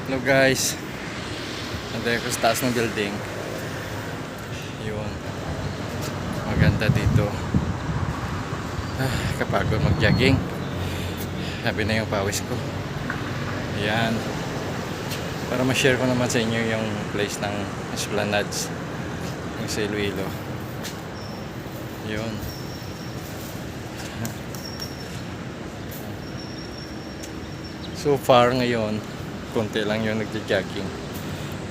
Hello guys, nandito ko sa taas ng building. Yun, maganda dito. Kapagod mag-jogging. Sabi na yung pawis ko. Ayan, para ma-share ko naman sa inyo yung place ng Esplanades, yung sa Iloilo. Yun. So far ngayon, konti lang yung nagja-jogging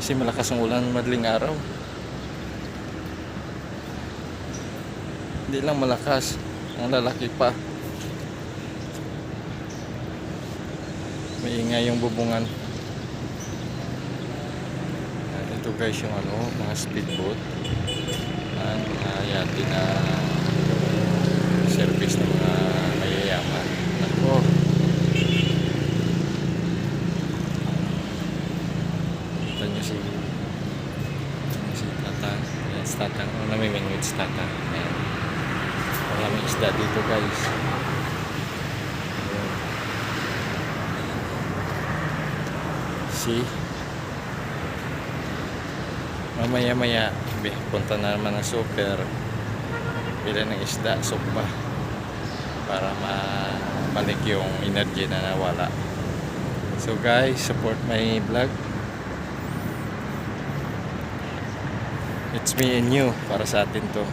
kasi malakas ang ulan, madaling araw. Hindi lang malakas, ang lalaki pa. Maingay yung bubungan. Ito guys yung mga speedboat, mga yate na service ng mga mayayaman. Ako, si Tatang. Ayan, si Tatang. Namimingwit si Tatang. Ayan. Maraming isda dito guys. Ayan. See? Mamaya-maya, punta na naman ng super. Bila ng isda, sukba. Para mabalik yung energy na nawala. So guys, support my vlog. It's me and you, para sa atin to.